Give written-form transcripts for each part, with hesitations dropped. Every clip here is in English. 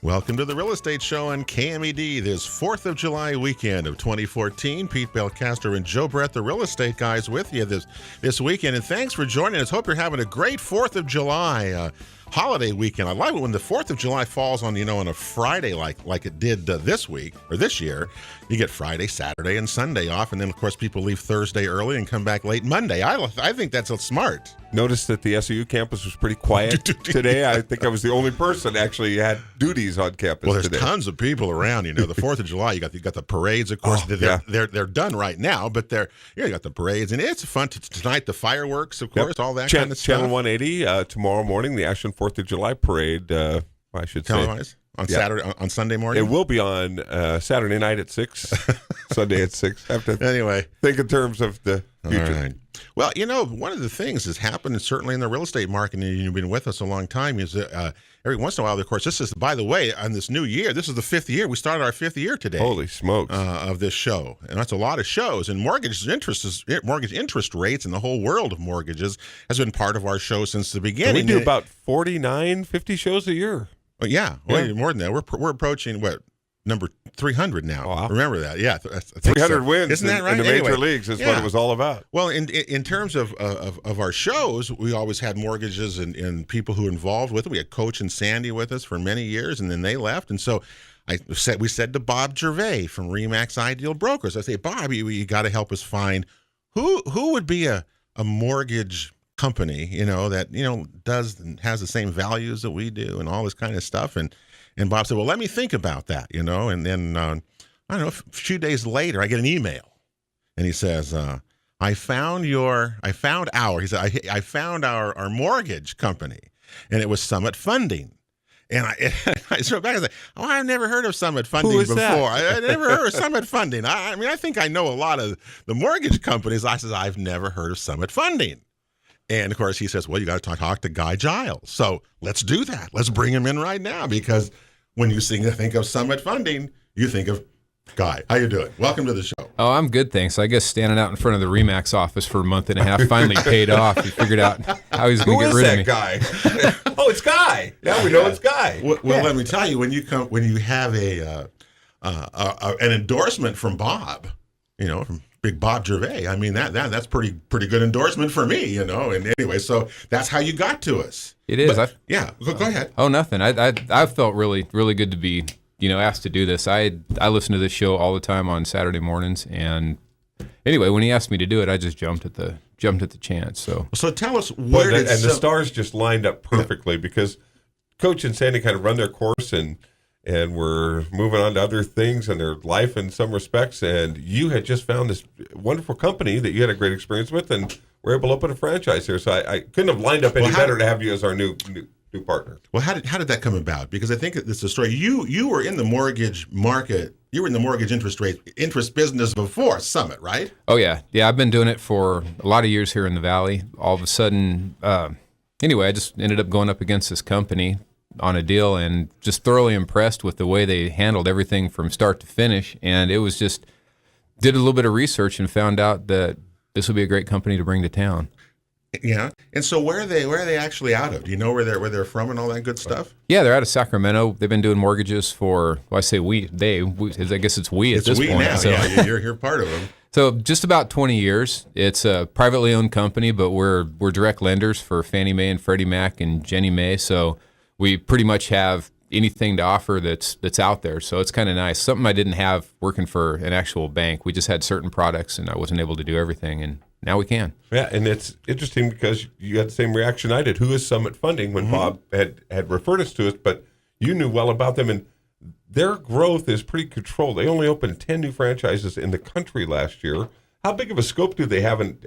Welcome to the Real Estate Show on KMED this 4th of July weekend of 2014. Pete Belcaster and Joe Brett, the real estate guys, with you this weekend. And thanks for joining us. Hope you're having a great 4th of July holiday weekend. I love it when the 4th of July falls on, on a Friday like it did this week or this year. You get Friday, Saturday, and Sunday off. And then, of course, people leave Thursday early and come back late Monday. I think that's smart. Noticed that the SAU campus was pretty quiet today. I think I was the only person actually had duties on campus. Well, there's today. Tons of people around. The 4th of July, you got the parades, of course. They're done right now, but you got the parades, and it's fun tonight. The fireworks, of course, all that kind of stuff. Channel 180 tomorrow morning, the Ashland 4th of July parade. I should Televised? On Saturday, on Sunday morning? It will be on Saturday night at 6, Sunday at 6. Have to think in terms of the future. All right. Well, one of the things that's happened, certainly in the real estate market, and you've been with us a long time, is that every once in a while, of course, this is, by the way, on this new year, this is the 5th year. We started our 5th year today. Holy smokes. Of this show. And that's a lot of shows. And mortgage interest rates and the whole world of mortgages has been part of our show since the beginning. And we do about 49, 50 shows a year. Well, yeah. More than that. We're approaching, number 300 now. Wow. Remember that. Yeah. 300 wins. Isn't that right? In the major leagues is what it was all about. Well, in terms of our shows, we always had mortgages and people who were involved with it. We had Coach and Sandy with us for many years, and then they left. And so we said to Bob Gervais from Remax Ideal Brokers, I say, Bob, you got to help us find who would be a mortgage company, that, does and has the same values that we do and all this kind of stuff. And Bob said, well, let me think about that, and then, I don't know, a few days later, I get an email and he says, I found our mortgage company, and it was Summit Funding. And I wrote back and said, I've never heard of Summit Funding before. I never heard of Summit Funding. I think I know a lot of the mortgage companies. I said, I've never heard of Summit Funding. And, of course, he says, well, you got to talk to Guy Giles. So let's do that. Let's bring him in right now, because when you think of Summit Funding, you think of Guy. How you doing? Welcome to the show. Oh, I'm good, thanks. I guess standing out in front of the Remax office for a month and a half finally paid off. He figured out how he's going to get rid of me. Who is that guy? Oh, it's Guy. Now we know it's Guy. Well, let me tell you, when you have an endorsement from Bob, from Big Bob Gervais, that's pretty good endorsement for me, And anyway, so that's how you got to us. It is. But, go ahead. Oh, nothing. I felt really, really good to be, asked to do this. I listen to this show all the time on Saturday mornings, and anyway, when he asked me to do it, I just jumped at the chance. So tell us the stars just lined up perfectly, because Coach and Sandy kind of run their course, and we're moving on to other things in their life in some respects. And you had just found this wonderful company that you had a great experience with, and were able to open a franchise here. So I couldn't have lined up any better to have you as our new partner. Well, how did that come about? Because I think it's a story. You were in the mortgage market. You were in the mortgage interest business before Summit, right? Oh, yeah. Yeah, I've been doing it for a lot of years here in the Valley. All of a sudden, anyway, I just ended up going up against this company on a deal, and just thoroughly impressed with the way they handled everything from start to finish. And it was just, did a little bit of research and found out that this would be a great company to bring to town. Yeah. And so where are they actually out of? Do you know where they're from and all that good stuff? Yeah, they're out of Sacramento. They've been doing mortgages for, I say we, I guess it's we at this point. Now. So. Yeah, you're part of them. So just about 20 years. It's a privately owned company, but we're direct lenders for Fannie Mae and Freddie Mac and Ginnie Mae. So we pretty much have anything to offer that's out there. So it's kind of nice. Something I didn't have working for an actual bank. We just had certain products, and I wasn't able to do everything, and now we can. Yeah, and it's interesting because you had the same reaction I did. Who is Summit Funding? When Bob had referred us to us, but you knew well about them, and their growth is pretty controlled. They only opened 10 new franchises in the country last year. How big of a scope do they have? And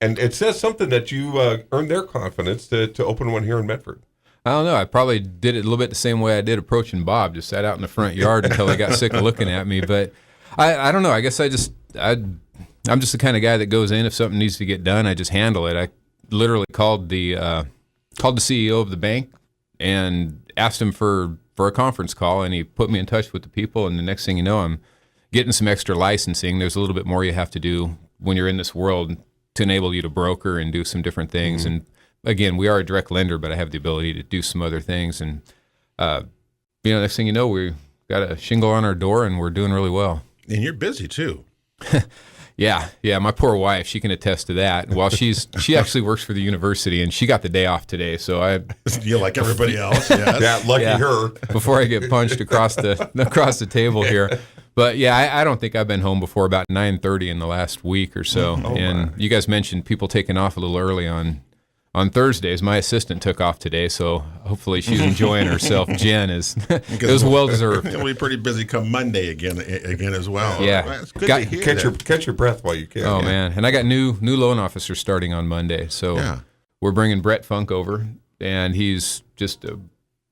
it says something that you earned their confidence to open one here in Medford. I don't know. I probably did it a little bit the same way I did approaching Bob. Just sat out in the front yard until he got sick of looking at me. But I don't know. I guess I'm just the kind of guy that goes in. If something needs to get done, I just handle it. I literally called the CEO of the bank and asked him for a conference call, and he put me in touch with the people. And the next thing you know, I'm getting some extra licensing. There's a little bit more you have to do when you're in this world to enable you to broker and do some different things. Mm-hmm. And again, we are a direct lender, but I have the ability to do some other things. And next thing you know, we got a shingle on our door and we're doing really well. And you're busy too. Yeah. My poor wife, she can attest to that. Well, she actually works for the university, and she got the day off today. So You're like everybody else. Yes. Yeah, lucky her. Before I get punched across the table here. But yeah, I don't think I've been home before about 9:30 in the last week or so. You guys mentioned people taking off a little early on Thursdays. My assistant took off today, so hopefully she's enjoying herself. Jen it was well deserved. It'll be pretty busy come Monday again as well. Yeah. Well, it's good to hear Catch your breath while you can. Oh man, and I got new loan officers starting on Monday, so we're bringing Brett Funk over, and he's just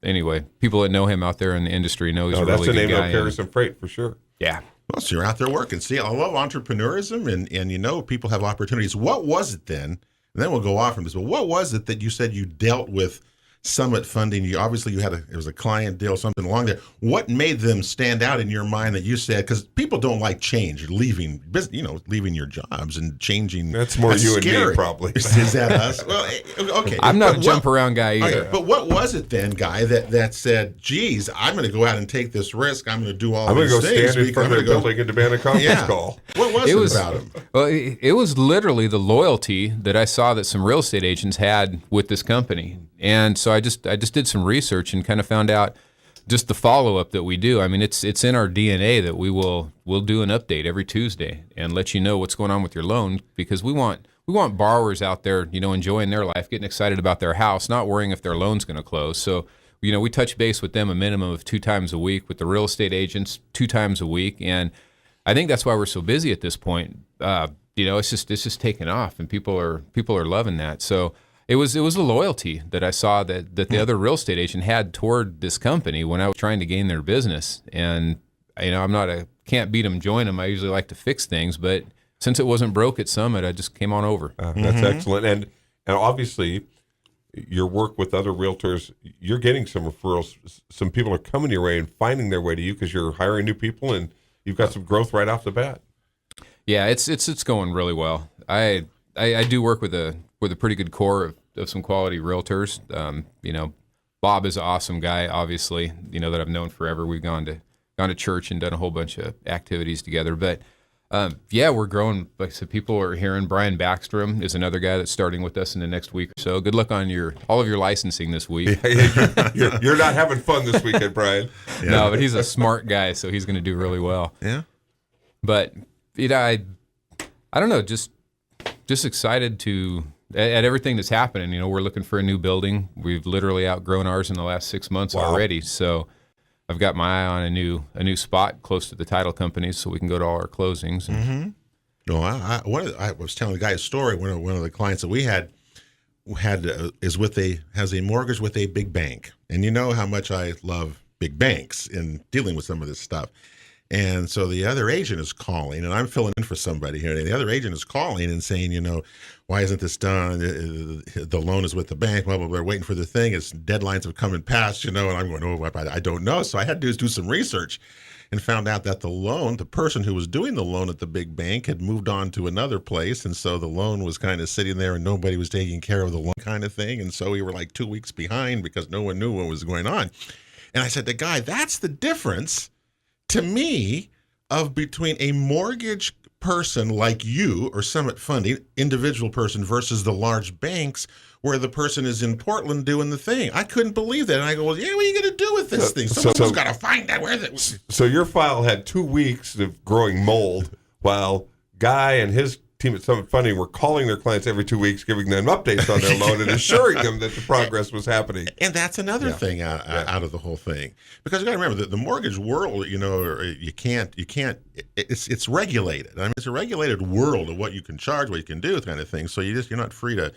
anyway. People that know him out there in the industry know he's a really good guy. That's the name that'll carry some freight for sure. Yeah. Well, so you're out there working. See, I love entrepreneurism, and people have opportunities. What was it then? And then we'll go off from this. But what was it that you said you dealt with Summit Funding? You obviously it was a client deal, something along there. What made them stand out in your mind that you said? Because people don't like change, leaving your jobs and changing. That's more you scary. and me, probably. Is that us? Well, okay. I'm not a jump around guy either. Okay, but what was it then, Guy, that said, "Geez, I'm going to go out and take this risk. I'm going to do all these things." I'm going to go stand in front of the building and demand a conference call. What was it about him? Well, it was literally the loyalty that I saw that some real estate agents had with this company. And so I just did some research and kind of found out just the follow-up that we do. I mean, it's in our DNA that we'll do an update every Tuesday and let you know what's going on with your loan, because we want borrowers out there, enjoying their life, getting excited about their house, not worrying if their loan's going to close. So, we touch base with them a minimum of 2 times a week, with the real estate agents 2 times a week. And I think that's why we're so busy at this point. It's just taking off, and people are loving that. So It was the loyalty that I saw that the other real estate agent had toward this company when I was trying to gain their business. And I'm can't beat them, join them. I usually like to fix things, but since it wasn't broke at Summit, I just came on over. That's excellent. And obviously, your work with other realtors, you're getting some referrals. Some people are coming your way and finding their way to you because you're hiring new people, and you've got some growth right off the bat. Yeah, it's going really well. I do work with a pretty good core of some quality realtors. Bob is an awesome guy, obviously, that I've known forever. We've gone to church and done a whole bunch of activities together. But we're growing. Like I said, people are hearing. Brian Backstrom is another guy that's starting with us in the next week or so. Good luck on all of your licensing this week. You're not having fun this weekend, Brian. Yeah. No, but he's a smart guy, so he's going to do really well. Yeah. But I don't know, just excited at everything that's happening. We're looking for a new building. We've literally outgrown ours in the last 6 months already. So I've got my eye on a new spot close to the title companies, so we can go to all our closings. No, I was telling the guy a story. One of the clients that we had has a mortgage with a big bank, and you know how much I love big banks in dealing with some of this stuff. And so the other agent is calling, and I'm filling in for somebody here. And the other agent is calling and saying, why isn't this done? The loan is with the bank, blah, blah, blah. We're waiting for the thing. Its deadlines have come and passed, and I'm going, I don't know. So I had to do some research and found out that the person who was doing the loan at the big bank had moved on to another place. And so the loan was kind of sitting there and nobody was taking care of the loan kind of thing. And so we were like 2 weeks behind because no one knew what was going on. And I said to the guy, that's the difference to me of between a mortgage person like you or Summit Funding, individual person, versus the large banks where the person is in Portland doing the thing. I couldn't believe that. And I go, well, yeah, what are you going to do with this thing? Someone's got to find out where that. So your file had 2 weeks of growing mold while Guy and his team at Summit Funding were calling their clients every 2 weeks, giving them updates on their loan and assuring them that the progress was happening. And that's another thing out of the whole thing, because you got to remember that the mortgage world, you can't. It's regulated. I mean, it's a regulated world of what you can charge, what you can do, kind of thing. So you're not free to.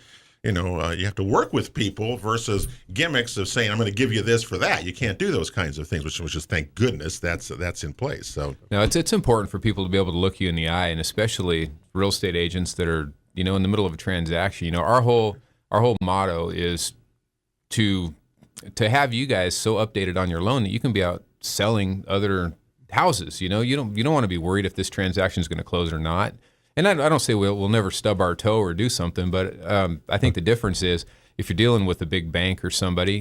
You have to work with people versus gimmicks of saying, I'm going to give you this for that. You can't do those kinds of things, which is, thank goodness, that's in place. So now it's important for people to be able to look you in the eye, and especially real estate agents that are, in the middle of a transaction. Our whole motto is to have you guys so updated on your loan that you can be out selling other houses. You don't want to be worried if this transaction is going to close or not. And I don't say we'll never stub our toe or do something, but I think the difference is if you're dealing with a big bank or somebody,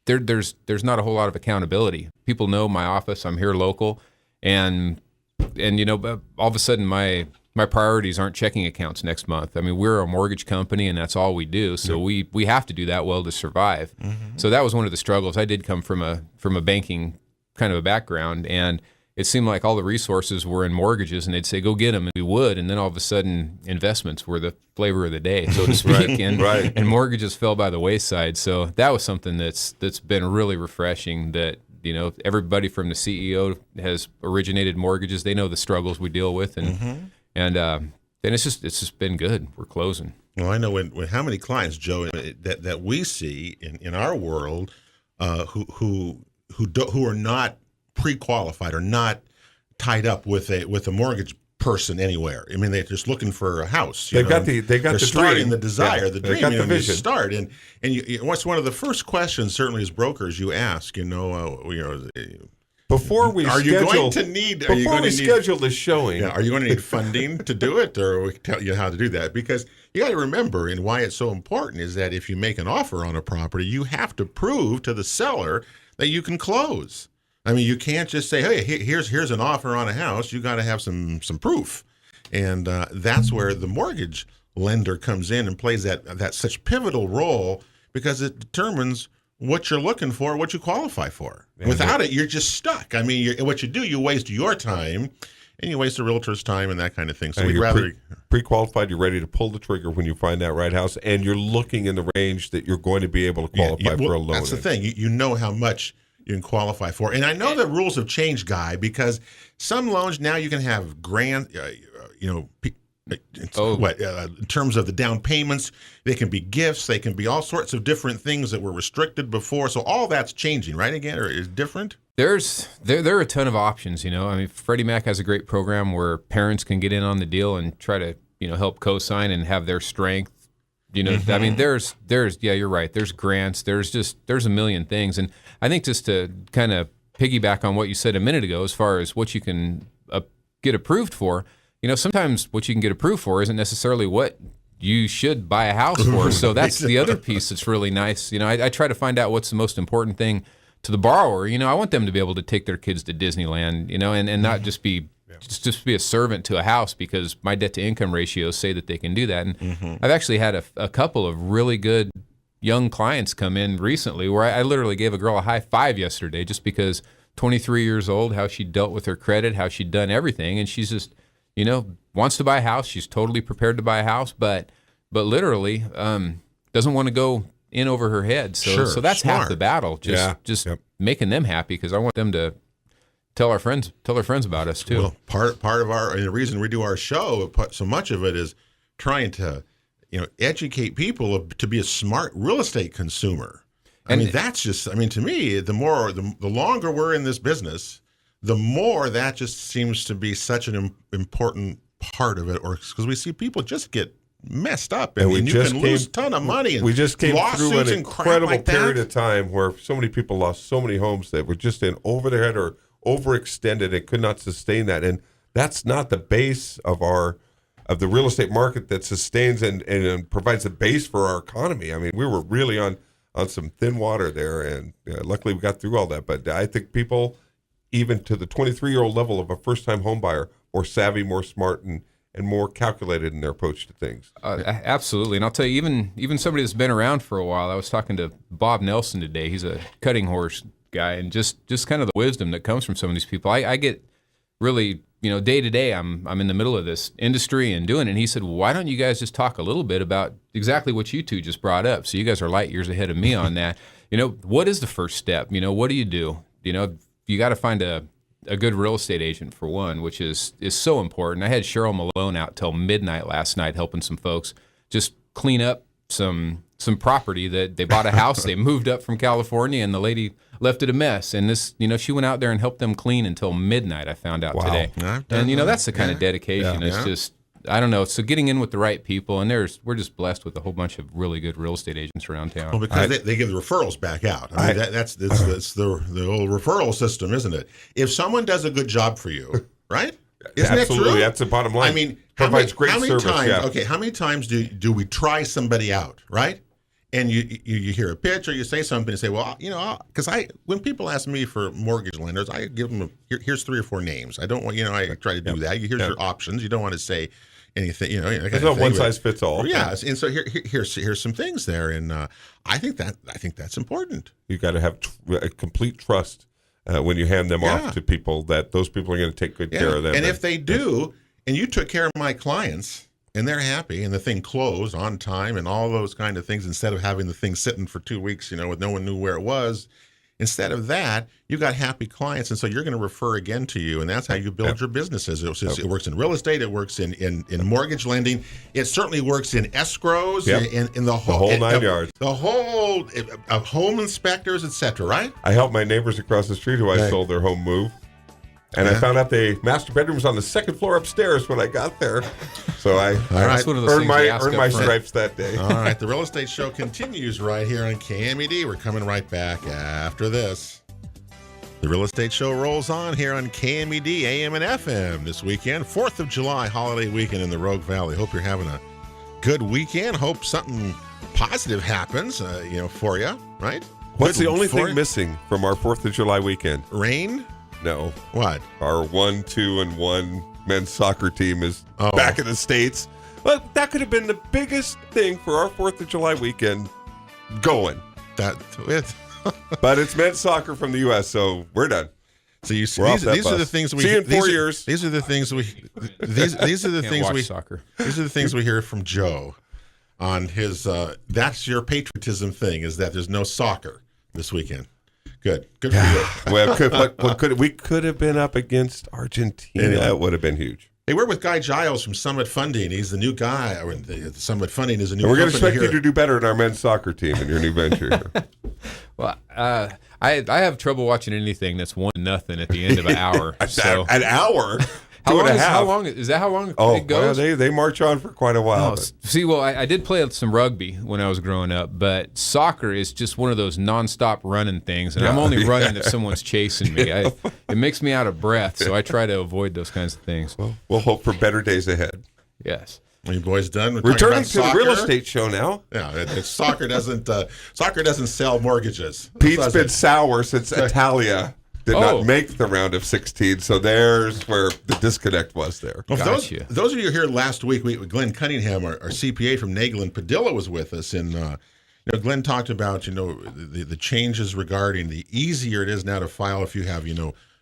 there's not a whole lot of accountability. People know my office. I'm here local, and but all of a sudden my priorities aren't checking accounts next month. I mean, we're a mortgage company, and that's all we do. So we have to do that well to survive. So that was one of the struggles. I did come from a banking kind of a background, and it seemed like all the resources were in mortgages, and they'd say, go get them, and we would. And then all of a sudden, investments were the flavor of the day, so to speak, and mortgages fell by the wayside. So that was something that's been really refreshing, that everybody from the CEO has originated mortgages. They know the struggles we deal with, and it's just been good. We're closing. Well, I know when how many clients, Joe, that we see in our world who are not pre-qualified or not tied up with a mortgage person anywhere. I mean, they're just looking for a house. They got the starting dream. The desire, the dream. They got the vision. You start, and what's one of the first questions, certainly as brokers, you ask. Before we schedule the showing, are you going to need funding to do it, or we tell you how to do that? Because you got to remember, and why it's so important is that if you make an offer on a property, you have to prove to the seller that you can close. I mean, you can't just say, "Hey, here's an offer on a house." You got to have some proof, and that's where the mortgage lender comes in and plays that such pivotal role, because it determines what you're looking for, what you qualify for. Without it, you're just stuck. I mean, what you do, you waste your time, and you waste the realtor's time and that kind of thing. So we'd rather pre-qualified. You're ready to pull the trigger when you find that right house, and you're looking in the range that you're going to be able to qualify for a loan. That's the thing. You know how much you can qualify for. And I know the rules have changed, Guy, because some loans now you can have grand, in terms of the down payments, they can be gifts, they can be all sorts of different things that were restricted before. So all that's changing, right? Again, or is different? There are a ton of options. I mean, Freddie Mac has a great program where parents can get in on the deal and try to help co-sign and have their strength. I mean, there's you're right. There's grants. There's a million things. And I think just to kind of piggyback on what you said a minute ago, as far as what you can get approved for, sometimes what you can get approved for isn't necessarily what you should buy a house for. So that's the other piece that's really nice. I try to find out what's the most important thing to the borrower. I want them to be able to take their kids to Disneyland, and not just be a servant to a house because my debt to income ratios say that they can do that. And I've actually had a couple of really good young clients come in recently where I literally gave a girl a high five yesterday just because 23 years old, how she dealt with her credit, how she'd done everything. And she's just, wants to buy a house. She's totally prepared to buy a house, but literally doesn't want to go in over her head. So that's smart. half the battle. Just making them happy, because I want them to tell their friends about us too. Well, part of the reason we do our show, so much of it is trying to, educate people to be a smart real estate consumer. I mean, that's just, to me, the longer we're in this business, the more that just seems to be such an important part of it, or because we see people just get messed up, and you can lose a ton of money. And we just came through an incredible period that. of time where so many people lost so many homes that were just in over their head or overextended and could not sustain that. And that's not the base of the real estate market that sustains and provides the base for our economy. I mean, we were really on some thin water there, and luckily we got through all that. But I think people, even to the 23-year-old level of a first-time home buyer, more savvy, more smart, and more calculated in their approach to things. Absolutely. And I'll tell you, even somebody that's been around for a while, I was talking to Bob Nelson today. He's a cutting horse guy, and just kind of the wisdom that comes from some of these people. I get really, day to day, I'm in the middle of this industry and doing it. And he said, well, why don't you guys just talk a little bit about exactly what you two just brought up? So you guys are light years ahead of me on that. What is the first step? What do you do? You got to find a good real estate agent, for one, which is so important. I had Cheryl Malone out till midnight last night helping some folks just clean up some property that they bought a house. They moved up from California, and the lady left it a mess. And this, she went out there and helped them clean until midnight, I found out today. And, that's the kind of dedication. It's just, I don't know. So getting in with the right people, and we're just blessed with a whole bunch of really good real estate agents around town. Well, because they give the referrals back out. I mean, that's the old referral system, isn't it? If someone does a good job for you, right? Isn't Absolutely, that true? that's the bottom line. I mean, provides great service. How many times do we try somebody out, right? and you hear a pitch or you say something and say, well, because when people ask me for mortgage lenders, I give them here's 3 or 4 names. I don't want, I try to do that. Here's your options. You don't want to say anything, There's no one size fits all. Yeah, and so here's some things there, and I think that's important. You got to have a complete trust when you hand them off to people that those people are going to take good care of them. And if they do, and you took care of my clients, and they're happy, and the thing closed on time, and all those kind of things, instead of having the thing sitting for 2 weeks, with no one knew where it was. Instead of that, you got happy clients, and so you're going to refer again to you, and that's how you build your businesses. It works in real estate. It works in mortgage lending. It certainly works in escrows, in the whole 9 yards. The whole of home inspectors, etc. Right? I helped my neighbors across the street who I sold their home move. And I found out the master bedroom was on the 2nd floor upstairs when I got there. So I earned my stripes that day. All right. The Real Estate Show continues right here on KMED. We're coming right back after this. The Real Estate Show rolls on here on KMED, AM and FM this weekend. 4th of July holiday weekend in the Rogue Valley. Hope you're having a good weekend. Hope something positive happens, for you, right? What's the only thing missing from our 4th of July weekend? Rain? No. What? Our 1, 2, and 1 men's soccer team is back in the States. Well, that could have been the biggest thing for our 4th of July weekend going. But it's men's soccer from the U.S., so we're done. So you see, these are the things we see in 4 years. These are the things we. These are the things we. Soccer. These are the things we hear from Joe on his. That's your patriotism thing, is that there's no soccer this weekend. Good for you. Well, we could have been up against Argentina. Anyway. That would have been huge. Hey, we're with Guy Giles from Summit Funding. He's the new guy. The Summit Funding is a new. And we're going to expect here. you to do better in our men's soccer team in your new venture. Well, I have trouble watching anything that's 1-0 at the end of an hour. So An hour. how long is that? How long it goes? Well, they march on for quite a while. See, I did play some rugby when I was growing up, but soccer is just one of those nonstop running things, and I'm only running if someone's chasing me. It makes me out of breath, so I try to avoid those kinds of things. Well, we'll hope for better days ahead. Yes. Are you boys done? Returning to the real estate show now. Yeah, soccer doesn't sell mortgages. Pete's been sour since Italia did not make the round of 16, so there's where the disconnect was there. Well, those of you here last week, Glenn Cunningham, our CPA from Nagel and Padilla, was with us, and Glenn talked about the changes regarding the easier it is now to file if you have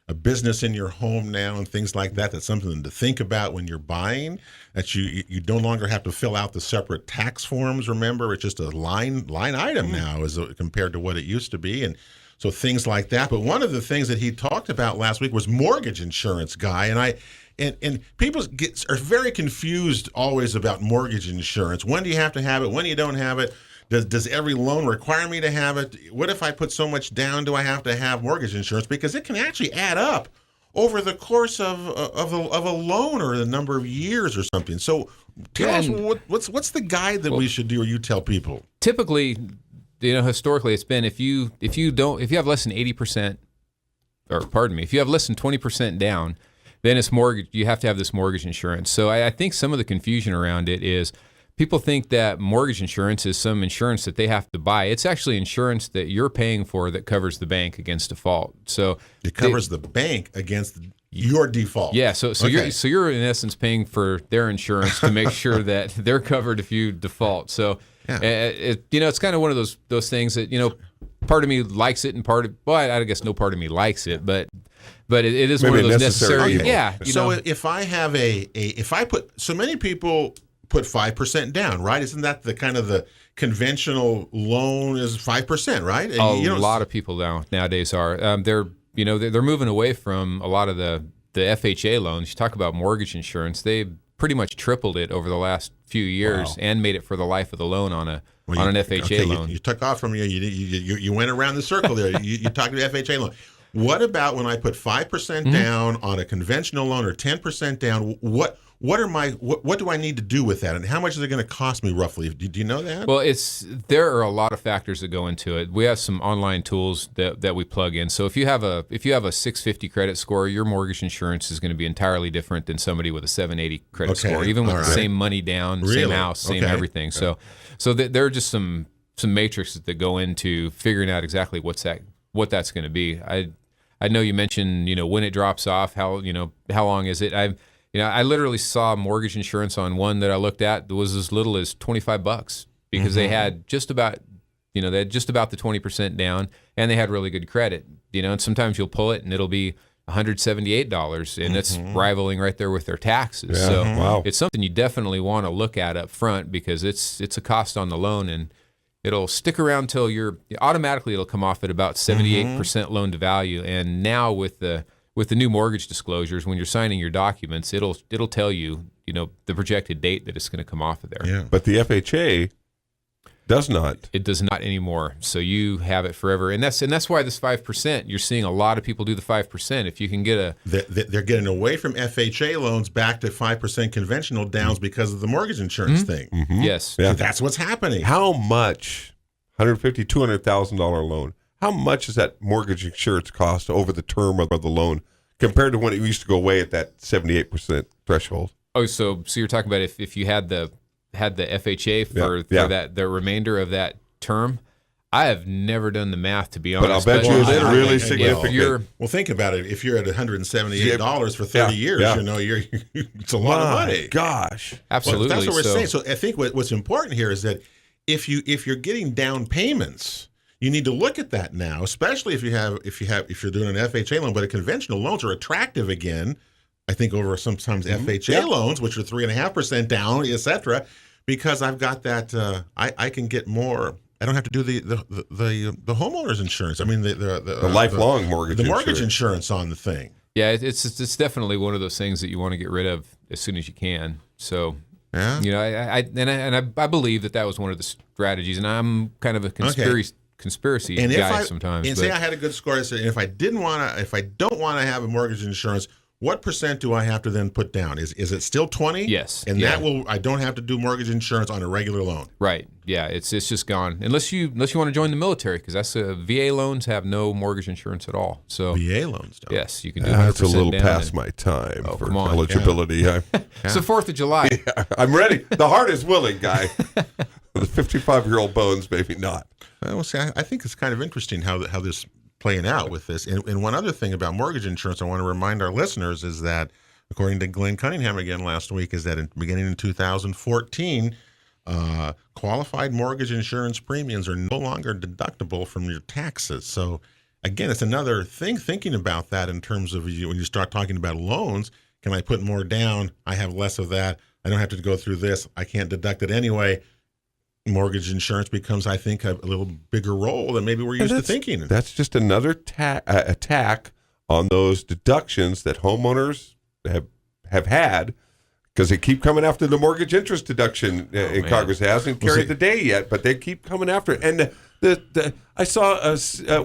a business in your home now and things like that. That's something to think about when you're buying. That you no longer have to fill out the separate tax forms. Remember, it's just a line item now as compared to what it used to be, and so things like that. But one of the things that he talked about last week was mortgage insurance, Guy, and people are very confused always about mortgage insurance. When do you have to have it? When you don't have it? Does every loan require me to have it? What if I put so much down? Do I have to have mortgage insurance? Because it can actually add up over the course of a loan or a number of years or something. So tell us what's the guide that we should do, or you tell people? Typically, historically, it's been if you have less than 80%, or pardon me, if you have less than 20% down, then it's mortgage. You have to have this mortgage insurance. So I think some of the confusion around it is people think that mortgage insurance is some insurance that they have to buy. It's actually insurance that you're paying for that covers the bank against default. So it covers the bank against your default. Yeah. So you're in essence paying for their insurance to make sure that they're covered if you default. So it's kind of one of those things that part of me likes it and I guess no part of me likes it, but it is maybe one of those necessary. Evil. Yeah. So if I have if I put so many people put 5% down, right? Isn't that the kind of the conventional loan is 5%, right? And a lot of people nowadays are. They're moving away from a lot of the FHA loans. You talk about mortgage insurance, they pretty much tripled it over the last few years and made it for the life of the loan on an FHA loan. You took off from you went around the circle there. you talked about FHA loan. What about when I put 5% down on a conventional loan or 10% down? What do I need to do with that, and how much is it going to cost me roughly? Do you know that? Well, there are a lot of factors that go into it. We have some online tools that we plug in. So if you have a 650 credit score, your mortgage insurance is going to be entirely different than somebody with a 780 credit score, even with the same money down, same house, same everything. So there are just some matrices that go into figuring out exactly what that's going to be. I know you mentioned, when it drops off, how long is it? I literally saw mortgage insurance on one that I looked at that was as little as $25 because they had just about the 20% down, and they had really good credit. And sometimes you'll pull it and it'll be $178, and it's rivaling right there with their taxes. Yeah. So Wow. it's something you definitely want to look at up front because it's a cost on the loan, and it'll stick around till it'll come off at about 78% loan to value. And now with the new mortgage disclosures, when you're signing your documents, it'll tell you, the projected date that it's going to come off of there. Yeah. But the FHA does not. It does not anymore. So you have it forever. And that's why this 5%, you're seeing a lot of people do the 5%. If you can get They're getting away from FHA loans back to 5% conventional downs because of the mortgage insurance thing. yes. Yeah. That's what's happening. How much, $150,000, $200,000 loan, how much does that mortgage insurance cost over the term of the loan compared to when it used to go away at that 78% threshold? Oh, so you're talking about if you had the FHA for that the remainder of that term. I have never done the math, to be honest. But I'll bet you it's really significant. Well, think about it. If you're at $178 for 30 years, it's a lot of money. Gosh, absolutely. Well, that's what we're saying. So I think what's important here is that if you're getting down payments, you need to look at that now, especially if you're doing an FHA loan. But a conventional loans are attractive again. I think over sometimes FHA loans, which are 3.5% down, et cetera, because I've got that. I can get more. I don't have to do the homeowner's insurance. I mean the lifelong mortgage. The mortgage insurance on the thing. Yeah, it's definitely one of those things that you want to get rid of as soon as you can. So. Yeah. I believe that was one of the strategies, and I'm kind of a conspiracy guy sometimes. And say I had a good score, and if I don't want to have a mortgage insurance, what percent do I have to then put down? Is it still 20? Yes. And I don't have to do mortgage insurance on a regular loan. Right. Yeah. It's just gone unless you want to join the military, because that's VA loans have no mortgage insurance at all. So VA loans don't. Yes, you can do. That's a little down past my time for come on. eligibility. Yeah. It's the 4th of July. Yeah, I'm ready. The heart is willing, guy. The 55-year-old bones, maybe not. Well, see, I think it's kind of interesting how this playing out with this. And one other thing about mortgage insurance I want to remind our listeners is that, according to Glenn Cunningham again last week, is that beginning in 2014, qualified mortgage insurance premiums are no longer deductible from your taxes. So, again, it's another thing thinking about that in terms of when you start talking about loans. Can I put more down? I have less of that. I don't have to go through this. I can't deduct it anyway. Mortgage insurance becomes, I think, a little bigger role than maybe we're used to thinking. That's just another attack on those deductions that homeowners have had, because they keep coming after the mortgage interest deduction. Congress hasn't carried the day yet, but they keep coming after it. And I saw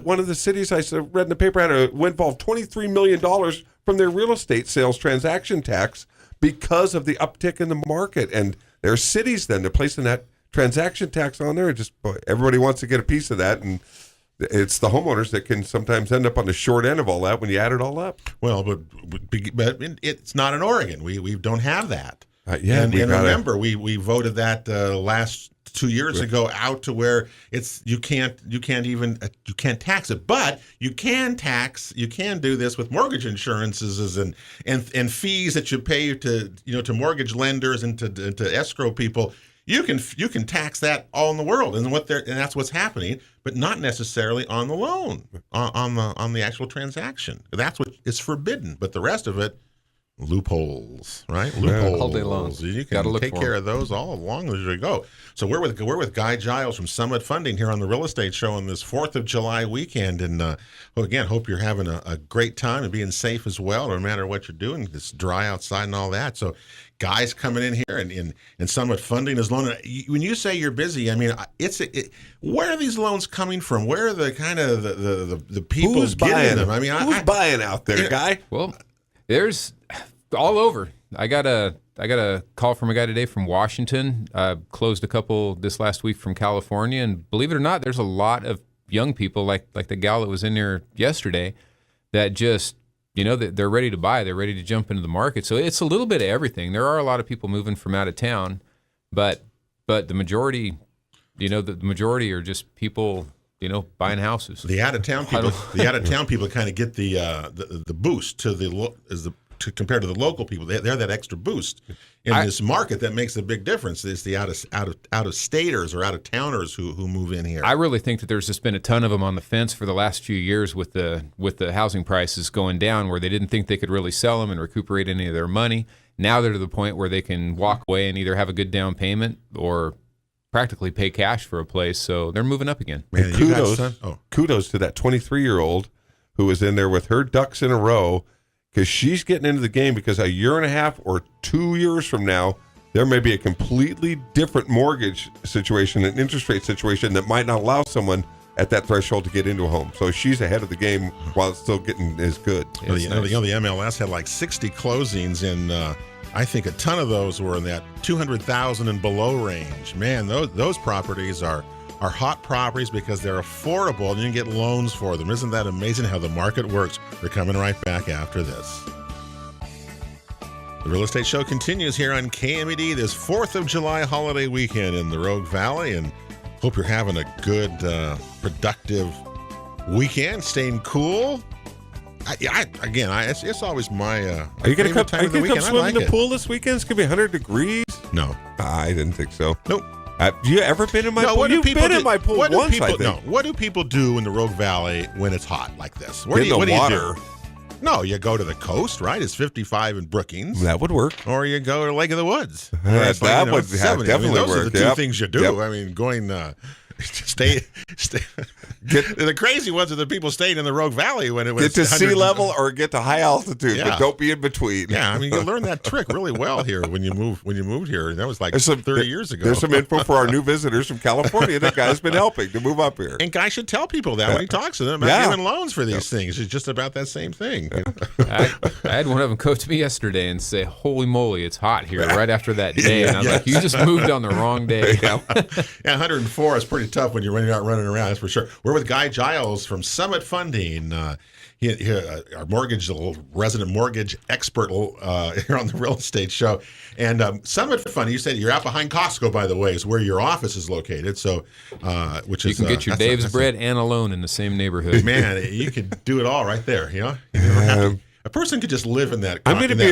one of the cities I read in the paper had a windfall of $23 million from their real estate sales transaction tax because of the uptick in the market. And there are cities then they're placing that transaction tax on there, and just everybody wants to get a piece of that, and it's the homeowners that can sometimes end up on the short end of all that when you add it all up. Well, but it's not in Oregon. We don't have that. And remember, we voted that last 2 years ago out to where you can't tax it, but you can do this with mortgage insurances and fees that you pay to mortgage lenders and to escrow people. You can tax that all in the world, and that's what's happening, but not necessarily on the loan, on the actual transaction. That's what is forbidden, but the rest of it, loopholes, right? Loopholes. All day long. You can take care of those all along as you go. So we're with Guy Giles from Summit Funding here on the Real Estate Show on this 4th of July weekend, and again, hope you're having a great time and being safe as well, no matter what you're doing. It's dry outside and all that. So Guy's coming in here, and Summit Funding is loaning. When you say you're busy, I mean, where are these loans coming from? Where are the kind of the people who's getting buying them? I mean, who's buying out there, Guy? Well, there's all over. I got a call from a guy today from Washington. Closed a couple this last week from California, and believe it or not, there's a lot of young people like the gal that was in there yesterday that just they're ready to buy. They're ready to jump into the market. So it's a little bit of everything. There are a lot of people moving from out of town, but the majority the majority are just people, buying houses. The out of town people kind of get the boost to compared to the local people. They're that extra boost in this market that makes a big difference. It's the out of staters or out of towners who move in here. I really think that there's just been a ton of them on the fence for the last few years with the housing prices going down, where they didn't think they could really sell them and recuperate any of their money. Now they're to the point where they can walk away and either have a good down payment or practically pay cash for a place. So they're moving up again. Man, kudos to that 23-year-old who was in there with her ducks in a row, because she's getting into the game, because a year and a half or 2 years from now, there may be a completely different mortgage situation, an interest rate situation that might not allow someone at that threshold to get into a home. So she's ahead of the game while it's still getting as good. The MLS had like 60 closings, and I think a ton of those were in that 200,000 and below range. Man, those properties are hot properties because they're affordable and you can get loans for them. Isn't that amazing how the market works? We're coming right back after this. The Real Estate Show continues here on KMED this 4th of July holiday weekend in the Rogue Valley, and hope you're having a good, productive weekend, staying cool. It's always my Are you going to come swim in the it. pool this weekend? It's going to be 100 degrees? No. I didn't think so. Nope. Have you ever been in my pool? You've been in my pool once, I think. No. What do people do in the Rogue Valley when it's hot like this? What do you do? No, you go to the coast, right? It's 55 in Brookings. That would work. Or you go to Lake of the Woods. That would definitely work. Those are the two things you do. I mean, going... Stay. The crazy ones are the people staying in the Rogue Valley when it was get to sea level or get to high altitude, but don't be in between. Yeah, I mean you learned that trick really well here when you moved here. That was like 30 years ago. There's some info for our new visitors from California. That guy's been helping to move up here. And guys should tell people that when he talks to them about giving loans for these things. It's just about that same thing. I had one of them coach me yesterday and say, "Holy moly, it's hot here!" Right after that day, and I was like, "You just moved on the wrong day." Yeah, 104 is pretty tough when you're running around, that's for sure. We're with Guy Giles from Summit Funding. Our resident mortgage expert here on the Real Estate Show. And Summit Funding, you said you're out behind Costco, by the way, is where your office is located. So, you can get your Dave's bread and a loan in the same neighborhood. Man, you could do it all right there. A person could just live in that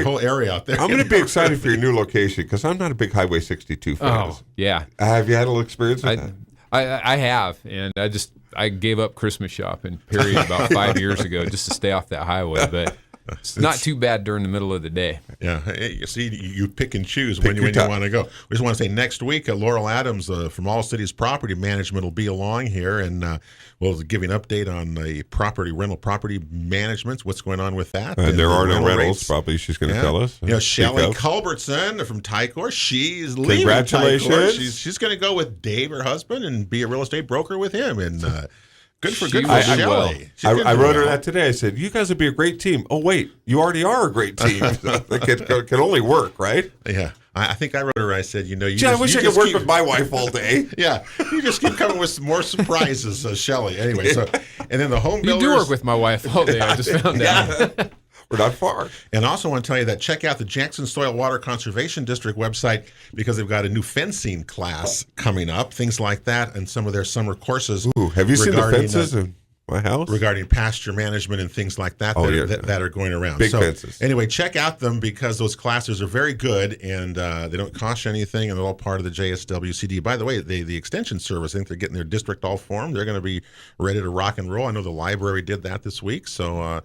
whole area out there. I'm going to be excited for your new location because I'm not a big Highway 62 fan. Oh, yeah. Have you had a little experience with that? I have, and I gave up Christmas shopping, period, about 5 years ago just to stay off that highway, but it's not too bad during the middle of the day. Yeah, you see, you pick and choose when you want to go. We just want to say next week, Laurel Adams from All Cities Property Management will be along here, and we'll give you an update on the rental property management, what's going on with that. And there are no rentals, probably she's going to tell us. Shelley Culbertson from Tycor, she's leaving Congratulations. Tycor. She's going to go with Dave, her husband, and be a real estate broker with him, and Good for Shelley. I wrote her that today. I said, "You guys would be a great team." Oh wait, you already are a great team. It can only work, right? Yeah. I think I wrote her. I said, I wish I could work with my wife all day. Yeah, you just keep coming with some more surprises, Shelley. Anyway, and then the home builders. You do work with my wife all day. I just found out. We're not far. And I also want to tell you that check out the Jackson Soil Water Conservation District website because they've got a new fencing class coming up, things like that, and some of their summer courses. Ooh, have you seen the fences in my house? Regarding pasture management and things like that that are going around. Big fences. Anyway, check out them because those classes are very good and they don't cost you anything, and they're all part of the JSWCD. By the way, the Extension Service, I think they're getting their district all formed. They're going to be ready to rock and roll. I know the library did that this week, so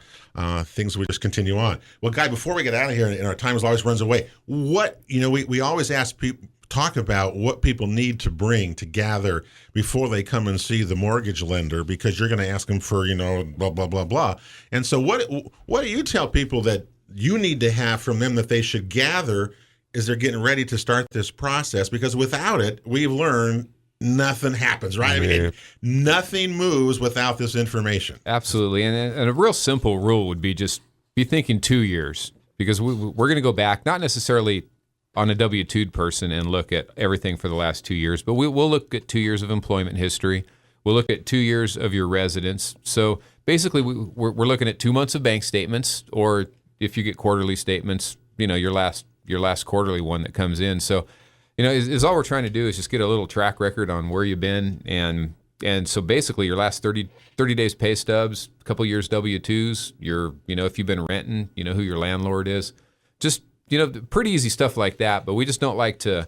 things will just continue on. Well, Guy, before we get out of here, and our time always runs away, we always ask people, talk about what people need to bring to gather before they come and see the mortgage lender, because you're going to ask them for, blah, blah, blah, blah. And so what do you tell people that you need to have from them that they should gather as they're getting ready to start this process? Because without it, we've learned nothing happens, right? Yeah. I mean, nothing moves without this information. Absolutely. And a real simple rule would be just be thinking 2 years, because we're going to go back, not necessarily on a W-2 person and look at everything for the last 2 years, but we'll look at 2 years of employment history. We'll look at 2 years of your residence. So basically, we're looking at 2 months of bank statements, or if you get quarterly statements, your last quarterly one that comes in. So is all we're trying to do is just get a little track record on where you've been, and so basically your last 30 days pay stubs, a couple years W-2s, if you've been renting, who your landlord is, just pretty easy stuff like that. But we just don't like to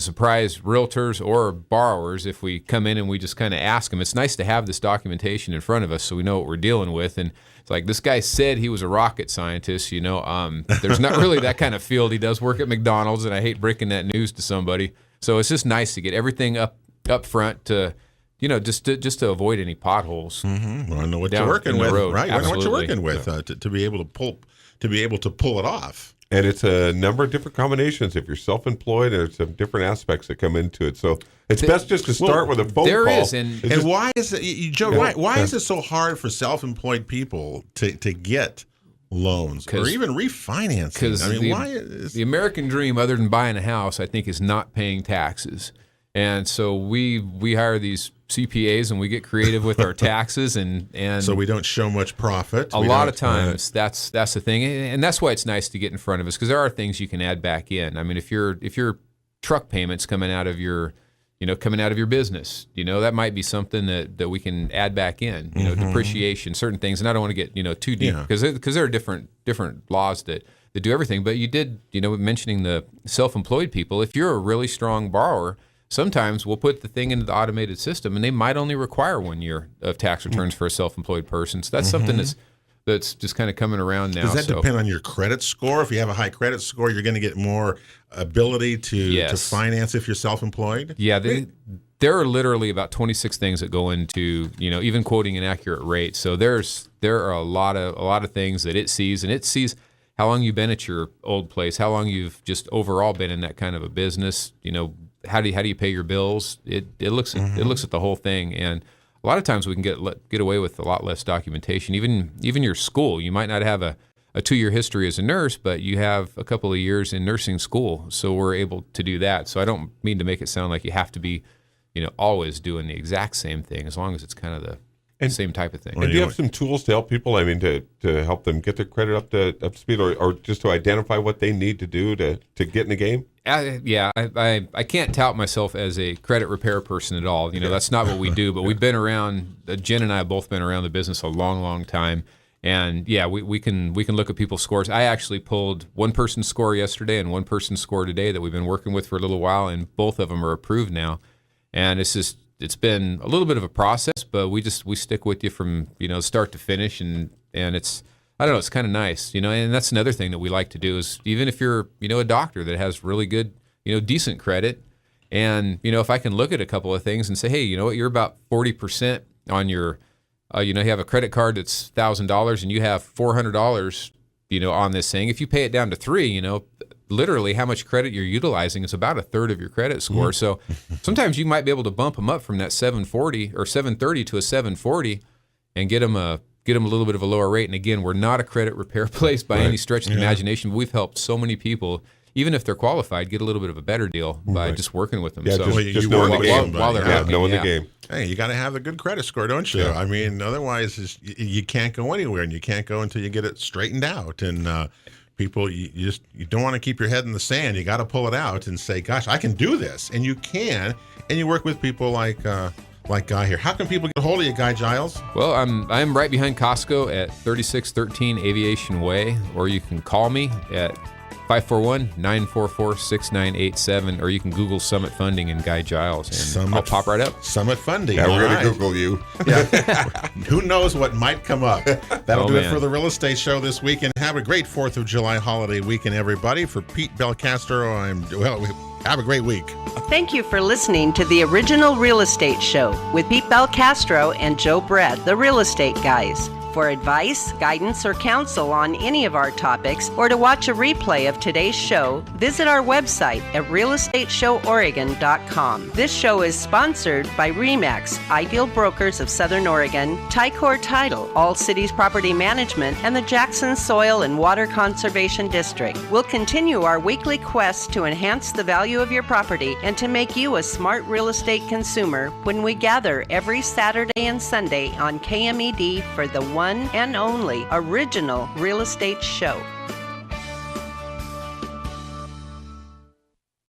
surprise realtors or borrowers if we come in and we just kind of ask them. It's nice to have this documentation in front of us so we know what we're dealing with. And it's like, this guy said he was a rocket scientist, there's not really that kind of field. He does work at McDonald's, and I hate breaking that news to somebody. So it's just nice to get everything up front to, just to avoid any potholes. Mm-hmm. Well, I know what you're working with, right? I know what you're working with to be able to pull it off. And it's a number of different combinations. If you're self-employed, there's some different aspects that come into it. So it's best just to start with a phone call. There is, and why is it, Joe? Why is it so hard for self-employed people to get loans or even refinancing? Because the American dream, other than buying a house, I think, is not paying taxes. And so we hire these CPAs and we get creative with our taxes, and so we don't show much profit. A lot of times that's the thing, and that's why it's nice to get in front of us, because there are things you can add back in. I mean, if your truck payments coming out of your business, that might be something that we can add back in. Depreciation, certain things, and I don't want to get too deep because there are different laws that do everything. But you did mentioning the self-employed people. If you're a really strong borrower, sometimes we'll put the thing into the automated system, and they might only require 1 year of tax returns for a self-employed person. So that's something that's just kind of coming around now. Does that depend on your credit score? If you have a high credit score, you're going to get more ability to finance if you're self-employed? Yeah, there are literally about 26 things that go into even quoting an accurate rate. So there are a lot of things that it sees, and it sees how long you've been at your old place, how long you've just overall been in that kind of a business. How do you pay your bills? It looks at the whole thing, and a lot of times we can get away with a lot less documentation. Even your school, you might not have a 2-year history as a nurse, but you have a couple of years in nursing school, so we're able to do that. So I don't mean to make it sound like you have to be, always doing the exact same thing, as long as it's kind of the same type of thing. And do you have some tools to help people? I mean, to help them get their credit up to speed, or just to identify what they need to do to get in the game? I can't tout myself as a credit repair person at all. That's not what we do. But we've been around. Jen and I have both been around the business a long, long time. And we can look at people's scores. I actually pulled one person's score yesterday and one person's score today that we've been working with for a little while, and both of them are approved now. And it's been a little bit of a process, but we stick with you from start to finish, and it's, I don't know, it's kind of nice, and that's another thing that we like to do is, even if you're a doctor that has really good decent credit, and if I can look at a couple of things and say, hey, you're about 40% on your you have a credit card that's $1,000 and you have $400 on this thing. If you pay it down to $300, literally how much credit you're utilizing is about a third of your credit score. So sometimes you might be able to bump them up from that 740 or 730 to a 740 and get them a little bit of a lower rate. And again, we're not a credit repair place by any stretch of the imagination, but we've helped so many people, even if they're qualified, get a little bit of a better deal by just working with them. Yeah, so just knowing the game. While they're working, knowing the game. Hey, you got to have a good credit score, don't you? Yeah. I mean, otherwise you can't go anywhere, and you can't go until you get it straightened out. And people, you don't want to keep your head in the sand. You got to pull it out and say, "Gosh, I can do this," and you can. And you work with people like Guy here. How can people get a hold of you, Guy Giles? Well, I'm right behind Costco at 3613 Aviation Way, or you can call me at 541-944-6987, or you can Google Summit Funding and Guy Giles, and I'll pop right up. Summit Funding. Yeah, we're going to Google you. Yeah. Who knows what might come up? That'll do it for the Real Estate Show this weekend. Have a great 4th of July holiday weekend, everybody. For Pete Belcastro, have a great week. Thank you for listening to the original Real Estate Show with Pete Belcastro and Joe Brett, the Real Estate Guys. For advice, guidance, or counsel on any of our topics, or to watch a replay of today's show, visit our website at realestateshoworegon.com. This show is sponsored by RE/MAX, Ideal Brokers of Southern Oregon, Ticor Title, All Cities Property Management, and the Jackson Soil and Water Conservation District. We'll continue our weekly quest to enhance the value of your property and to make you a smart real estate consumer when we gather every Saturday and Sunday on KMED for the one and only original Real Estate Show.